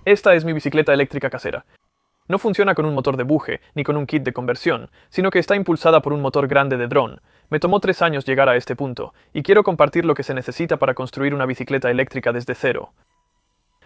Esta es mi bicicleta eléctrica casera. No funciona con un motor de buje, ni con un kit de conversión, sino que está impulsada por un motor grande de dron. Me tomó 3 años llegar a este punto, y quiero compartir lo que se necesita para construir una bicicleta eléctrica desde cero.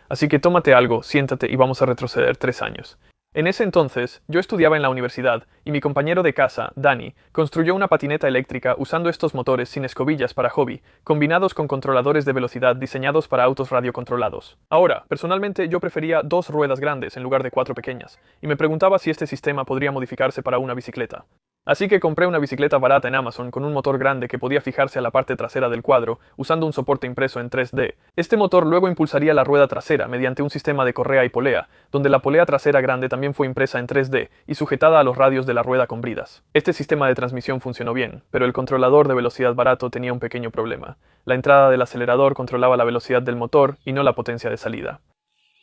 Así que tómate algo, siéntate y vamos a retroceder 3 años. En ese entonces, yo estudiaba en la universidad, y mi compañero de casa, Danny, construyó una patineta eléctrica usando estos motores sin escobillas para hobby, combinados con controladores de velocidad diseñados para autos radiocontrolados. Ahora, personalmente yo prefería 2 ruedas grandes en lugar de 4 pequeñas, y me preguntaba si este sistema podría modificarse para una bicicleta. Así que compré una bicicleta barata en Amazon con un motor grande que podía fijarse a la parte trasera del cuadro, usando un soporte impreso en 3D. Este motor luego impulsaría la rueda trasera mediante un sistema de correa y polea, donde la polea trasera grande también fue impresa en 3D y sujetada a los radios de la rueda con bridas. Este sistema de transmisión funcionó bien, pero el controlador de velocidad barato tenía un pequeño problema. La entrada del acelerador controlaba la velocidad del motor y no la potencia de salida.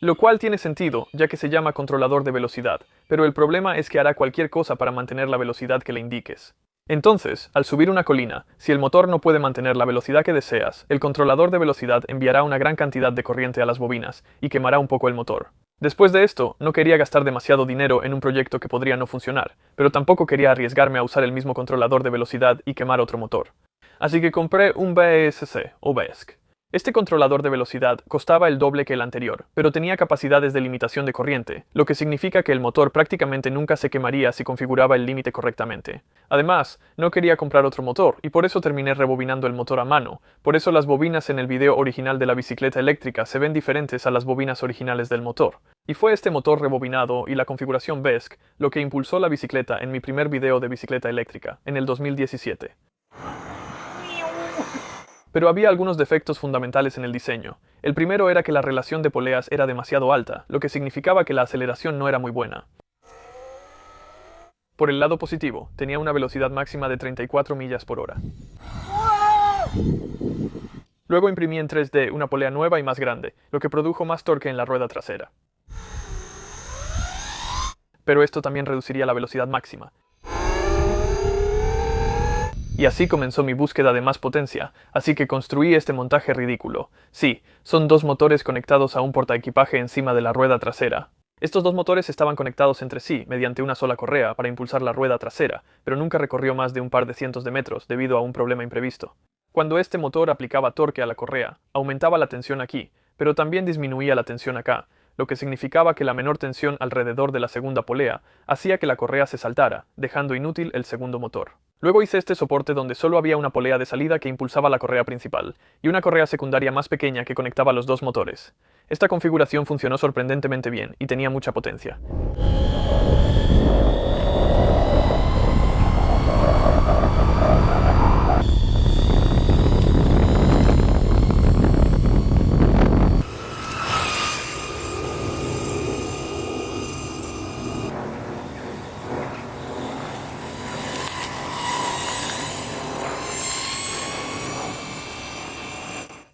Lo cual tiene sentido, ya que se llama controlador de velocidad, pero el problema es que hará cualquier cosa para mantener la velocidad que le indiques. Entonces, al subir una colina, si el motor no puede mantener la velocidad que deseas, el controlador de velocidad enviará una gran cantidad de corriente a las bobinas y quemará un poco el motor. Después de esto, no quería gastar demasiado dinero en un proyecto que podría no funcionar, pero tampoco quería arriesgarme a usar el mismo controlador de velocidad y quemar otro motor. Así que compré un BESC o BESC. Este controlador de velocidad costaba el doble que el anterior, pero tenía capacidades de limitación de corriente, lo que significa que el motor prácticamente nunca se quemaría si configuraba el límite correctamente. Además, no quería comprar otro motor, y por eso terminé rebobinando el motor a mano. Por eso las bobinas en el video original de la bicicleta eléctrica se ven diferentes a las bobinas originales del motor. Y fue este motor rebobinado y la configuración BESC lo que impulsó la bicicleta en mi primer video de bicicleta eléctrica, en el 2017. Pero había algunos defectos fundamentales en el diseño. El primero era que la relación de poleas era demasiado alta, lo que significaba que la aceleración no era muy buena. Por el lado positivo, tenía una velocidad máxima de 34 millas por hora. Luego imprimí en 3D una polea nueva y más grande, lo que produjo más torque en la rueda trasera. Pero esto también reduciría la velocidad máxima. Y así comenzó mi búsqueda de más potencia, así que construí este montaje ridículo. Sí, son 2 motores conectados a un portaequipaje encima de la rueda trasera. Estos 2 motores estaban conectados entre sí mediante una sola correa para impulsar la rueda trasera, pero nunca recorrió más de un par de cientos de metros debido a un problema imprevisto. Cuando este motor aplicaba torque a la correa, aumentaba la tensión aquí, pero también disminuía la tensión acá, lo que significaba que la menor tensión alrededor de la segunda polea hacía que la correa se saltara, dejando inútil el segundo motor. Luego hice este soporte donde solo había una polea de salida que impulsaba la correa principal, y una correa secundaria más pequeña que conectaba los 2 motores. Esta configuración funcionó sorprendentemente bien y tenía mucha potencia.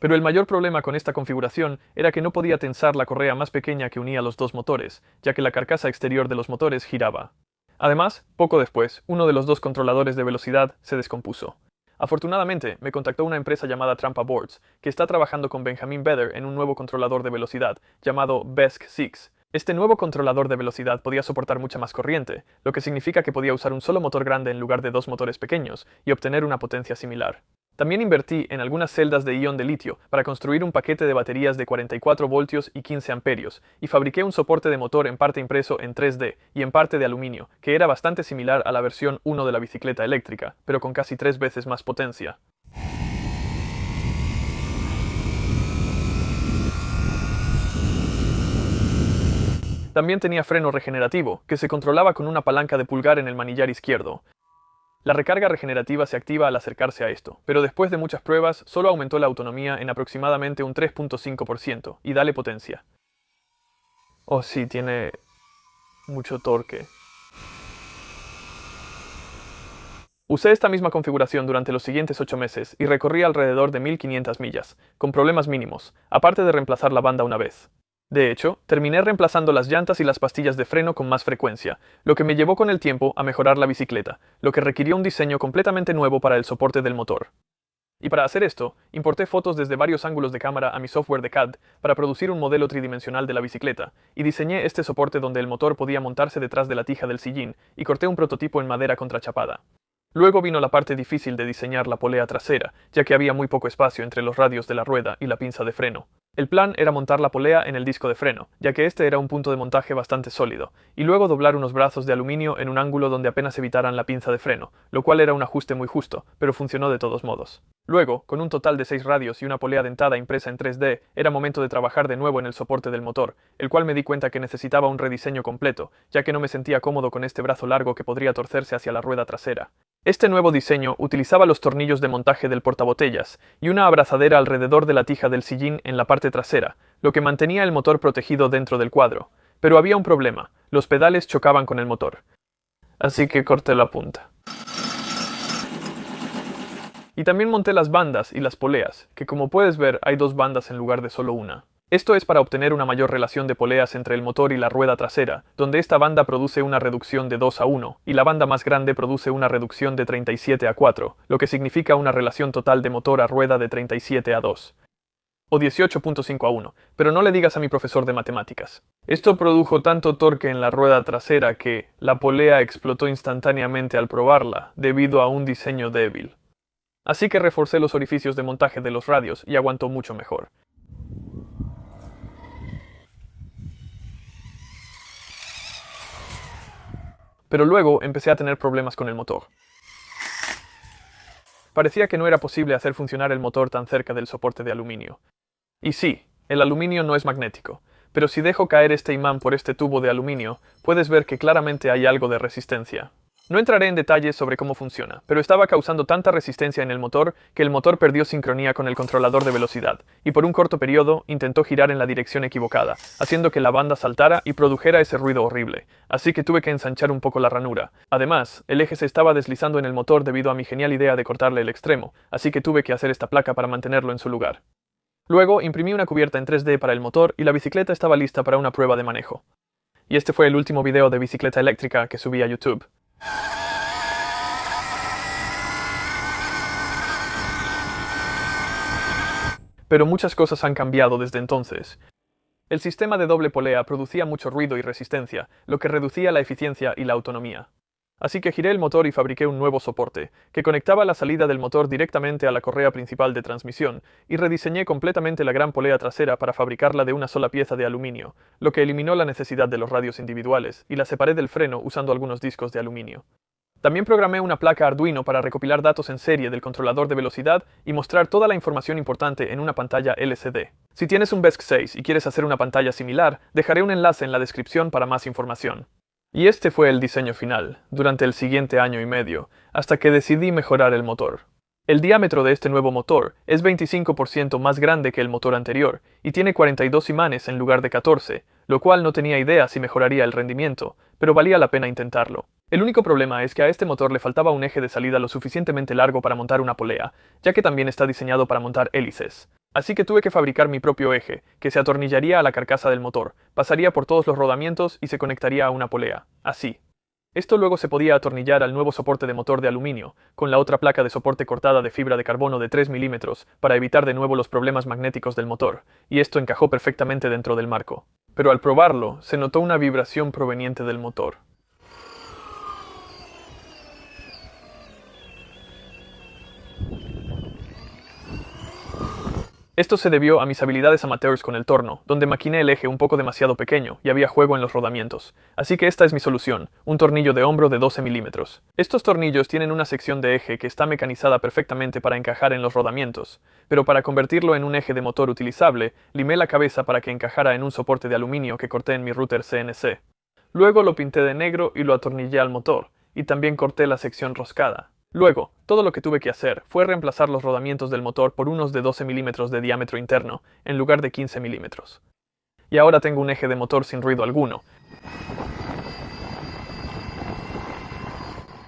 Pero el mayor problema con esta configuración era que no podía tensar la correa más pequeña que unía los 2 motores, ya que la carcasa exterior de los motores giraba. Además, poco después, uno de los 2 controladores de velocidad se descompuso. Afortunadamente, me contactó una empresa llamada Trampa Boards, que está trabajando con Benjamin Beder en un nuevo controlador de velocidad, llamado BESC-6. Este nuevo controlador de velocidad podía soportar mucha más corriente, lo que significa que podía usar un solo motor grande en lugar de 2 motores pequeños, y obtener una potencia similar. También invertí en algunas celdas de ion de litio para construir un paquete de baterías de 44 voltios y 15 amperios, y fabriqué un soporte de motor en parte impreso en 3D y en parte de aluminio, que era bastante similar a la versión 1 de la bicicleta eléctrica, pero con casi 3 veces más potencia. También tenía freno regenerativo, que se controlaba con una palanca de pulgar en el manillar izquierdo. La recarga regenerativa se activa al acercarse a esto, pero después de muchas pruebas solo aumentó la autonomía en aproximadamente un 3.5% y dale potencia. Oh sí, tiene mucho torque. Usé esta misma configuración durante los siguientes 8 meses y recorrí alrededor de 1500 millas, con problemas mínimos, aparte de reemplazar la banda una vez. De hecho, terminé reemplazando las llantas y las pastillas de freno con más frecuencia, lo que me llevó con el tiempo a mejorar la bicicleta, lo que requirió un diseño completamente nuevo para el soporte del motor. Y para hacer esto, importé fotos desde varios ángulos de cámara a mi software de CAD para producir un modelo tridimensional de la bicicleta, y diseñé este soporte donde el motor podía montarse detrás de la tija del sillín, y corté un prototipo en madera contrachapada. Luego vino la parte difícil de diseñar la polea trasera, ya que había muy poco espacio entre los radios de la rueda y la pinza de freno. El plan era montar la polea en el disco de freno, ya que este era un punto de montaje bastante sólido, y luego doblar unos brazos de aluminio en un ángulo donde apenas evitaran la pinza de freno, lo cual era un ajuste muy justo, pero funcionó de todos modos. Luego, con un total de 6 radios y una polea dentada impresa en 3D, era momento de trabajar de nuevo en el soporte del motor, el cual me di cuenta que necesitaba un rediseño completo, ya que no me sentía cómodo con este brazo largo que podría torcerse hacia la rueda trasera. Este nuevo diseño utilizaba los tornillos de montaje del portabotellas y una abrazadera alrededor de la tija del sillín en la parte trasera, lo que mantenía el motor protegido dentro del cuadro. Pero había un problema, los pedales chocaban con el motor. Así que corté la punta. Y también monté las bandas y las poleas, que como puedes ver hay 2 bandas en lugar de solo una. Esto es para obtener una mayor relación de poleas entre el motor y la rueda trasera, donde esta banda produce una reducción de 2:1 y la banda más grande produce una reducción de 37:4, lo que significa una relación total de motor a rueda de 37:2. O 18:5:1, pero no le digas a mi profesor de matemáticas. Esto produjo tanto torque en la rueda trasera que la polea explotó instantáneamente al probarla, debido a un diseño débil. Así que reforcé los orificios de montaje de los radios y aguantó mucho mejor. Pero luego empecé a tener problemas con el motor. Parecía que no era posible hacer funcionar el motor tan cerca del soporte de aluminio. Y sí, el aluminio no es magnético, pero si dejo caer este imán por este tubo de aluminio, puedes ver que claramente hay algo de resistencia. No entraré en detalles sobre cómo funciona, pero estaba causando tanta resistencia en el motor que el motor perdió sincronía con el controlador de velocidad, y por un corto periodo intentó girar en la dirección equivocada, haciendo que la banda saltara y produjera ese ruido horrible, así que tuve que ensanchar un poco la ranura. Además, el eje se estaba deslizando en el motor debido a mi genial idea de cortarle el extremo, así que tuve que hacer esta placa para mantenerlo en su lugar. Luego imprimí una cubierta en 3D para el motor y la bicicleta estaba lista para una prueba de manejo. Y este fue el último video de bicicleta eléctrica que subí a YouTube. Pero muchas cosas han cambiado desde entonces. El sistema de doble polea producía mucho ruido y resistencia, lo que reducía la eficiencia y la autonomía. Así que giré el motor y fabriqué un nuevo soporte, que conectaba la salida del motor directamente a la correa principal de transmisión, y rediseñé completamente la gran polea trasera para fabricarla de una sola pieza de aluminio, lo que eliminó la necesidad de los radios individuales, y la separé del freno usando algunos discos de aluminio. También programé una placa Arduino para recopilar datos en serie del controlador de velocidad y mostrar toda la información importante en una pantalla LCD. Si tienes un BESC 6 y quieres hacer una pantalla similar, dejaré un enlace en la descripción para más información. Y este fue el diseño final, durante el siguiente año y medio, hasta que decidí mejorar el motor. El diámetro de este nuevo motor es 25% más grande que el motor anterior, y tiene 42 imanes en lugar de 14, lo cual no tenía idea si mejoraría el rendimiento, pero valía la pena intentarlo. El único problema es que a este motor le faltaba un eje de salida lo suficientemente largo para montar una polea, ya que también está diseñado para montar hélices. Así que tuve que fabricar mi propio eje, que se atornillaría a la carcasa del motor, pasaría por todos los rodamientos y se conectaría a una polea, así. Esto luego se podía atornillar al nuevo soporte de motor de aluminio, con la otra placa de soporte cortada de fibra de carbono de 3 milímetros, para evitar de nuevo los problemas magnéticos del motor, y esto encajó perfectamente dentro del marco. Pero al probarlo, se notó una vibración proveniente del motor. Esto se debió a mis habilidades amateurs con el torno, donde maquiné el eje un poco demasiado pequeño y había juego en los rodamientos. Así que esta es mi solución, un tornillo de hombro de 12 milímetros. Estos tornillos tienen una sección de eje que está mecanizada perfectamente para encajar en los rodamientos, pero para convertirlo en un eje de motor utilizable, limé la cabeza para que encajara en un soporte de aluminio que corté en mi router CNC. Luego lo pinté de negro y lo atornillé al motor, y también corté la sección roscada. Luego, todo lo que tuve que hacer fue reemplazar los rodamientos del motor por unos de 12 milímetros de diámetro interno, en lugar de 15 milímetros. Y ahora tengo un eje de motor sin ruido alguno.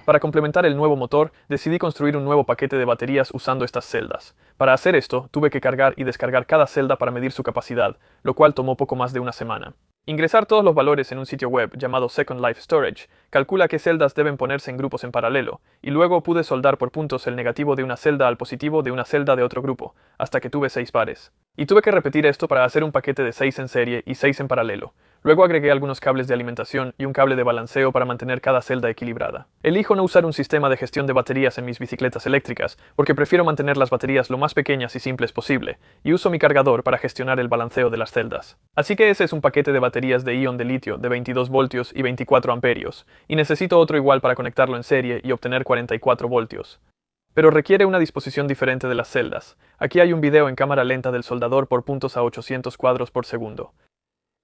Para complementar el nuevo motor, decidí construir un nuevo paquete de baterías usando estas celdas. Para hacer esto, tuve que cargar y descargar cada celda para medir su capacidad, lo cual tomó poco más de una semana. Ingresar todos los valores en un sitio web llamado Second Life Storage calcula qué celdas deben ponerse en grupos en paralelo, y luego pude soldar por puntos el negativo de una celda al positivo de una celda de otro grupo, hasta que tuve 6 pares. Y tuve que repetir esto para hacer un paquete de 6 en serie y 6 en paralelo. Luego agregué algunos cables de alimentación y un cable de balanceo para mantener cada celda equilibrada. Elijo no usar un sistema de gestión de baterías en mis bicicletas eléctricas, porque prefiero mantener las baterías lo más pequeñas y simples posible, y uso mi cargador para gestionar el balanceo de las celdas. Así que ese es un paquete de baterías de ion de litio de 22 voltios y 24 amperios, y necesito otro igual para conectarlo en serie y obtener 44 voltios. Pero requiere una disposición diferente de las celdas. Aquí hay un video en cámara lenta del soldador por puntos a 800 cuadros por segundo.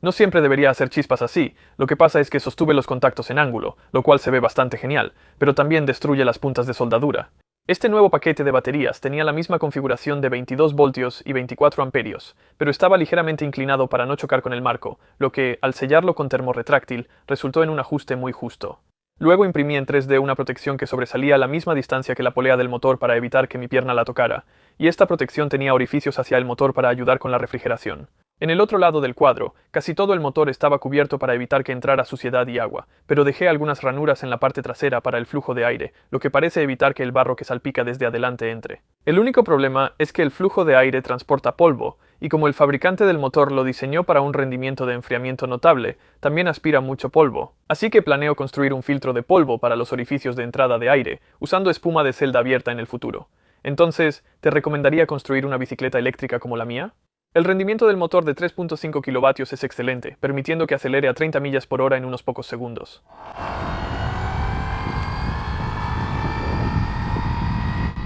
No siempre debería hacer chispas así, lo que pasa es que sostuve los contactos en ángulo, lo cual se ve bastante genial, pero también destruye las puntas de soldadura. Este nuevo paquete de baterías tenía la misma configuración de 22 voltios y 24 amperios, pero estaba ligeramente inclinado para no chocar con el marco, lo que, al sellarlo con termorretráctil, resultó en un ajuste muy justo. Luego imprimí en 3D una protección que sobresalía a la misma distancia que la polea del motor para evitar que mi pierna la tocara, y esta protección tenía orificios hacia el motor para ayudar con la refrigeración. En el otro lado del cuadro, casi todo el motor estaba cubierto para evitar que entrara suciedad y agua, pero dejé algunas ranuras en la parte trasera para el flujo de aire, lo que parece evitar que el barro que salpica desde adelante entre. El único problema es que el flujo de aire transporta polvo, y como el fabricante del motor lo diseñó para un rendimiento de enfriamiento notable, también aspira mucho polvo. Así que planeo construir un filtro de polvo para los orificios de entrada de aire, usando espuma de celda abierta en el futuro. Entonces, ¿te recomendaría construir una bicicleta eléctrica como la mía? El rendimiento del motor de 3.5 kilovatios es excelente, permitiendo que acelere a 30 millas por hora en unos pocos segundos.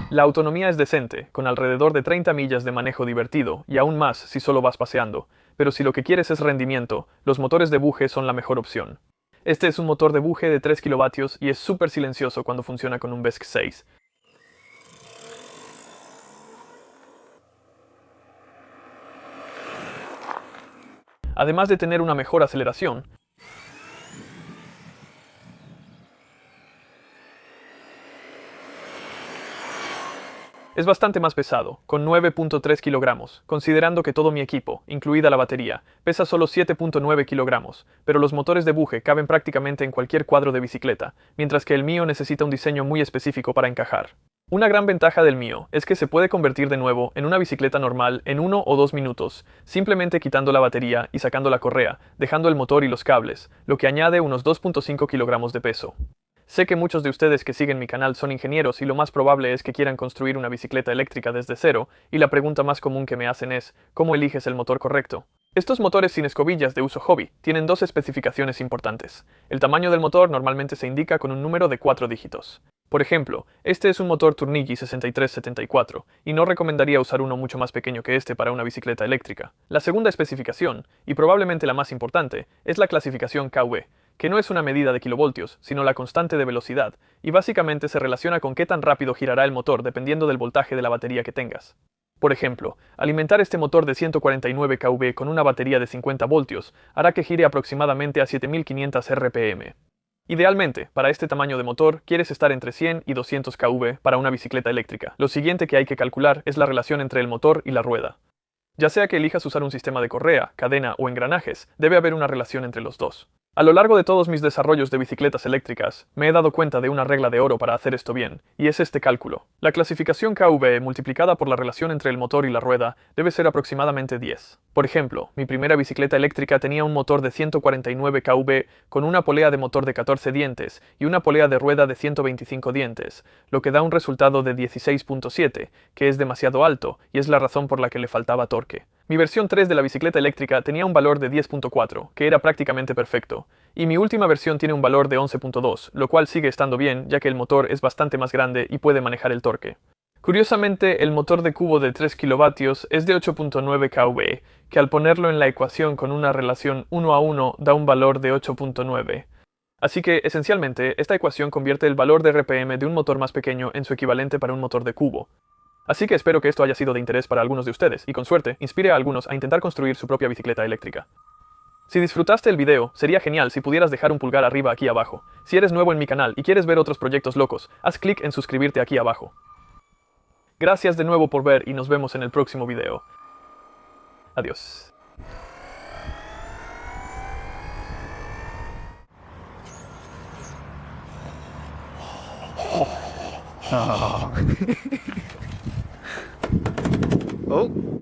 La autonomía es decente, con alrededor de 30 millas de manejo divertido, y aún más si solo vas paseando, pero si lo que quieres es rendimiento, los motores de buje son la mejor opción. Este es un motor de buje de 3 kilovatios y es súper silencioso cuando funciona con un BESC 6. Además de tener una mejor aceleración, es bastante más pesado, con 9.3 kilogramos, considerando que todo mi equipo, incluida la batería, pesa solo 7.9 kilogramos, pero los motores de buje caben prácticamente en cualquier cuadro de bicicleta, mientras que el mío necesita un diseño muy específico para encajar. Una gran ventaja del mío es que se puede convertir de nuevo en una bicicleta normal en 1 o 2 minutos, simplemente quitando la batería y sacando la correa, dejando el motor y los cables, lo que añade unos 2.5 kilogramos de peso. Sé que muchos de ustedes que siguen mi canal son ingenieros y lo más probable es que quieran construir una bicicleta eléctrica desde cero, y la pregunta más común que me hacen es, ¿cómo eliges el motor correcto? Estos motores sin escobillas de uso hobby tienen 2 especificaciones importantes. El tamaño del motor normalmente se indica con un número de 4 dígitos. Por ejemplo, este es un motor Turnigi 6374, y no recomendaría usar uno mucho más pequeño que este para una bicicleta eléctrica. La segunda especificación, y probablemente la más importante, es la clasificación kV, que no es una medida de kilovoltios, sino la constante de velocidad, y básicamente se relaciona con qué tan rápido girará el motor dependiendo del voltaje de la batería que tengas. Por ejemplo, alimentar este motor de 149 kV con una batería de 50 voltios hará que gire aproximadamente a 7500 RPM. Idealmente, para este tamaño de motor, quieres estar entre 100 y 200 kV para una bicicleta eléctrica. Lo siguiente que hay que calcular es la relación entre el motor y la rueda. Ya sea que elijas usar un sistema de correa, cadena o engranajes, debe haber una relación entre los dos. A lo largo de todos mis desarrollos de bicicletas eléctricas, me he dado cuenta de una regla de oro para hacer esto bien, y es este cálculo. La clasificación kV multiplicada por la relación entre el motor y la rueda debe ser aproximadamente 10. Por ejemplo, mi primera bicicleta eléctrica tenía un motor de 149 kV con una polea de motor de 14 dientes y una polea de rueda de 125 dientes, lo que da un resultado de 16.7, que es demasiado alto, y es la razón por la que le faltaba torque. Mi versión 3 de la bicicleta eléctrica tenía un valor de 10.4, que era prácticamente perfecto, y mi última versión tiene un valor de 11.2, lo cual sigue estando bien, ya que el motor es bastante más grande y puede manejar el torque. Curiosamente, el motor de cubo de 3 kilovatios es de 8.9 kV, que al ponerlo en la ecuación con una relación 1 a 1 da un valor de 8.9. Así que, esencialmente, esta ecuación convierte el valor de RPM de un motor más pequeño en su equivalente para un motor de cubo. Así que espero que esto haya sido de interés para algunos de ustedes, y con suerte, inspire a algunos a intentar construir su propia bicicleta eléctrica. Si disfrutaste el video, sería genial si pudieras dejar un pulgar arriba aquí abajo. Si eres nuevo en mi canal y quieres ver otros proyectos locos, haz clic en suscribirte aquí abajo. Gracias de nuevo por ver y nos vemos en el próximo video. Adiós. Oh. Oh.